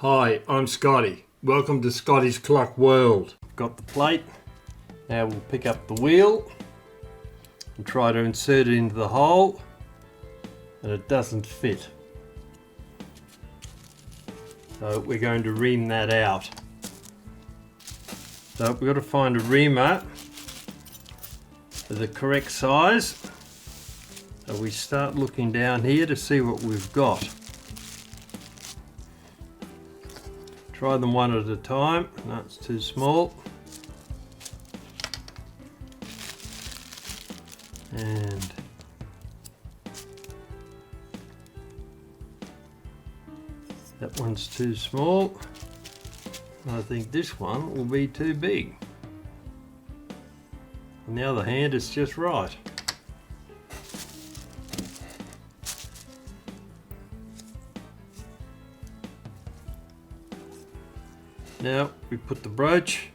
Hi, I'm Scotty. Welcome to Scotties Clock World. Got the plate. Now we'll pick up the wheel and try to insert it into the hole, and it doesn't fit. So we're going to ream that out. So we've got to find a reamer of the correct size. So we start looking down here to see what we've got. Try them one at a time. No, it's too small. And that one's too small. I think this one will be too big. On the other hand, it's just right. Now we put the brooch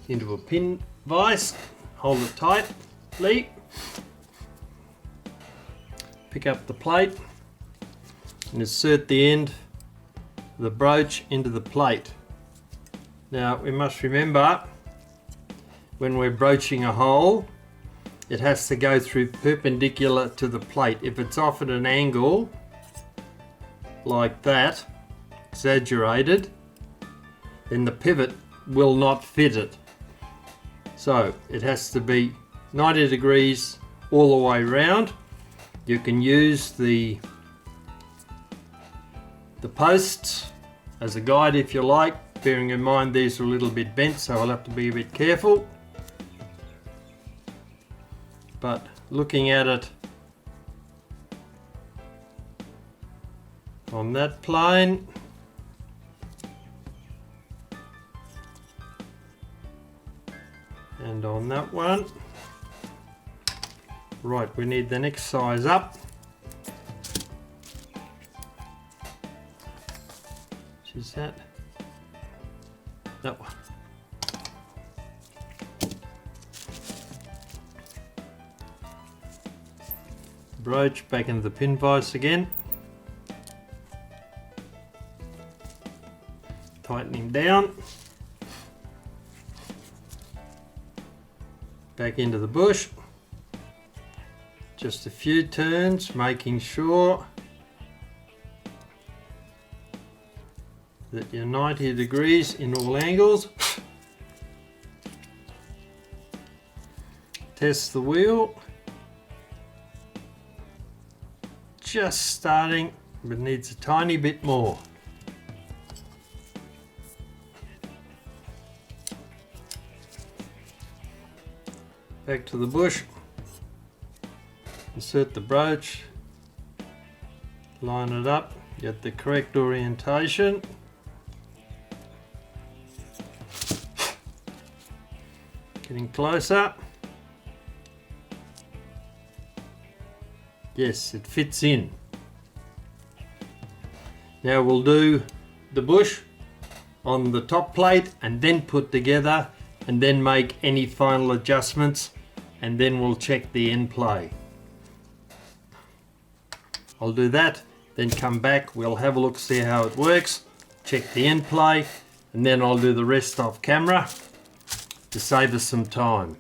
into a pin vise, hold it tightly, pick up the plate and insert the end of the brooch into the plate. Now we must remember, when we're broaching a hole, it has to go through perpendicular to the plate. If it's off at an angle like that, exaggerated, then the pivot will not fit it. So it has to be 90 degrees all the way round. You can use the posts as a guide if you like, bearing in mind these are a little bit bent, so I'll have to be a bit careful. But looking at it on that plane, and on that one, right, we need the next size up, which is that one. Brooch back into the pin vise again, tighten him down, back into the bush, just a few turns, making sure that you're 90 degrees in all angles. Test the wheel. Just starting, but needs a tiny bit more. Back to the bush, insert the brooch, line it up, get the correct orientation. Getting closer. Yes, it fits in. Now we'll do the bush on the top plate and then put together and then make any final adjustments, and then we'll check the end play. I'll do that, then come back, we'll have a look, see how it works, check the end play, and then I'll do the rest off camera to save us some time.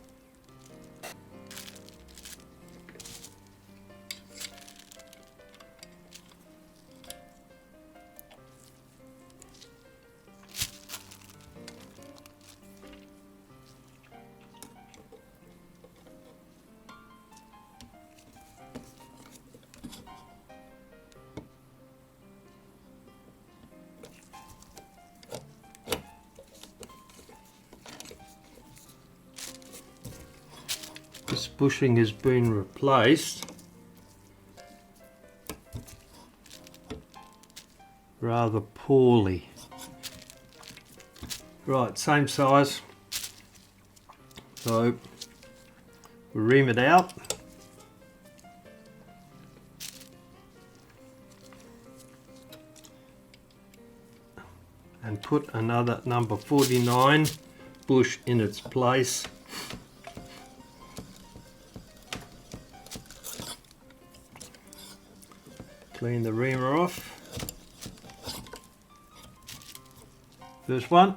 This bushing has been replaced rather poorly. Right, same size. So we ream it out. And put another number 49 bush in its place. Clean the reamer off. First one.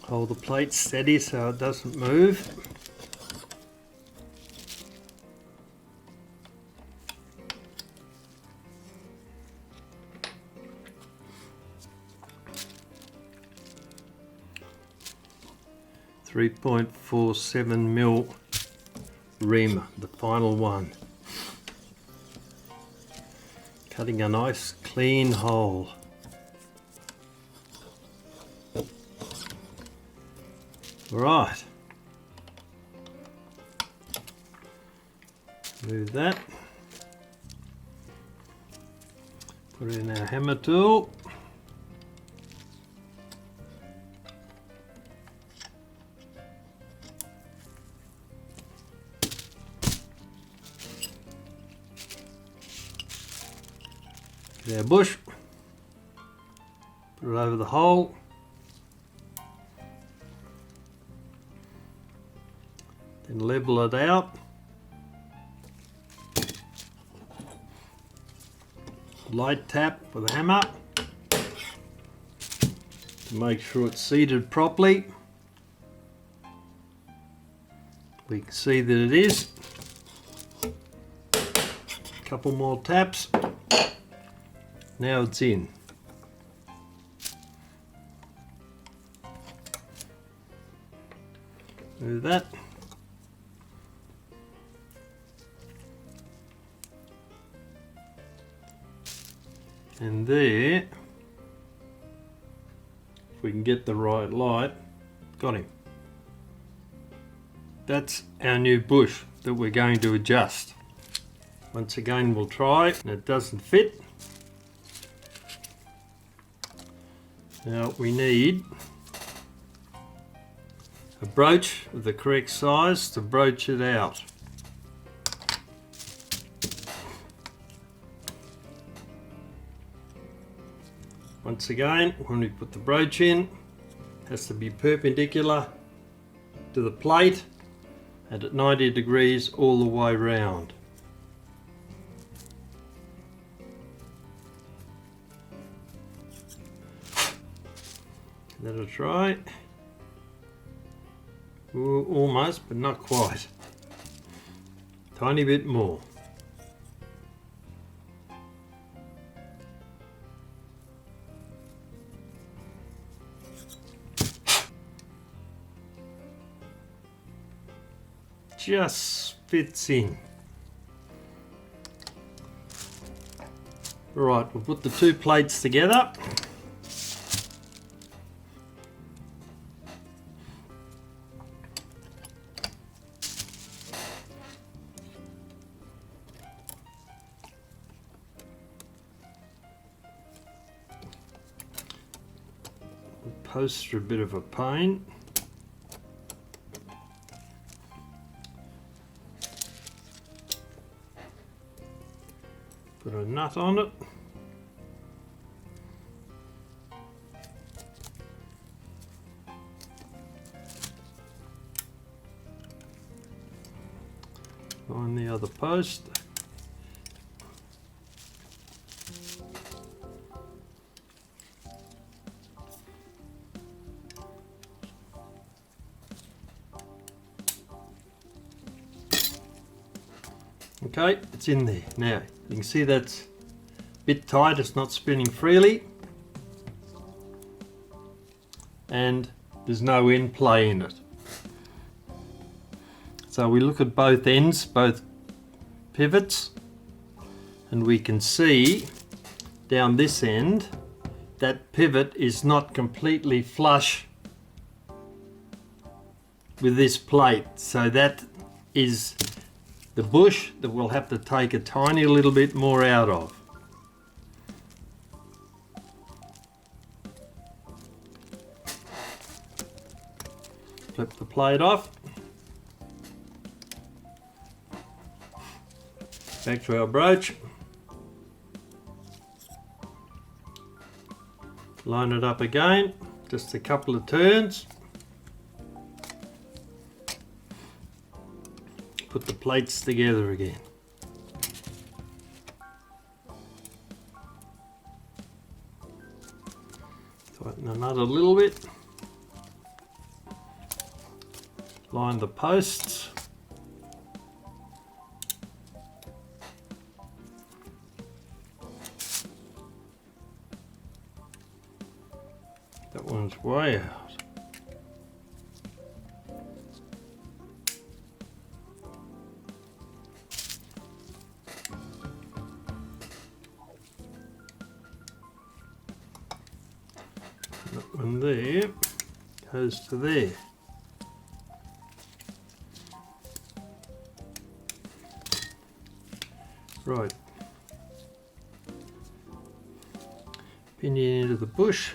Hold the plate steady so it doesn't move. .47mm reamer, the final one. Cutting a nice clean hole. Right. Move that. Put it in our hammer tool. Get our bush. Put it over the hole. Then level it out. Light tap with a hammer to make sure it's seated properly. We can see that it is. A couple more taps. Now it's in. Move that. And there, if we can get the right light, got him. That's our new bush that we're going to adjust. Once again we'll try, and it doesn't fit. Now we need a brooch of the correct size to broach it out. Once again, when we put the brooch in, it has to be perpendicular to the plate and at 90 degrees all the way round. Let it try. Ooh, almost, but not quite. Tiny bit more. Just fits in. Right, we'll put the two plates together. Posts are a bit of a pain. Put a nut on it. Find the other post. Okay, it's in there. Now, you can see that's a bit tight, it's not spinning freely. And there's no end play in it. So we look at both ends, both pivots, and we can see down this end that pivot is not completely flush with this plate. So that is the bush that we'll have to take a tiny little bit more out of. Flip the plate off. Back to our brooch. Line it up again, just a couple of turns. Put the plates together again. Tighten the nut a little bit. Line the posts. That one's way out. That one there goes to there. Right. Pin it into the bush.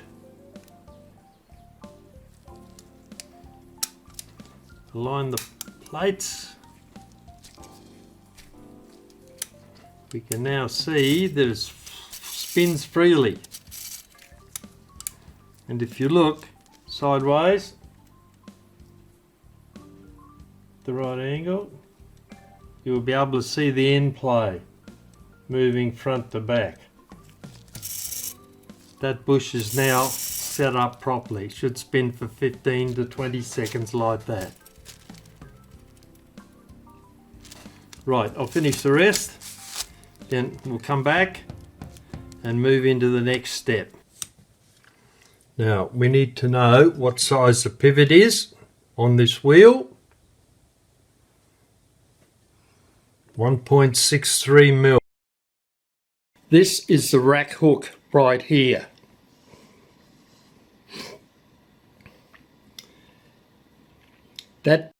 Align the plates. We can now see that it spins freely. And if you look sideways, the right angle, you will be able to see the end play moving front to back. That bush is now set up properly. It should spin for 15 to 20 seconds like that. Right, I'll finish the rest, then we'll come back and move into the next step. Now, we need to know what size the pivot is on this wheel. 1.63 mil. This is the rack hook right here. That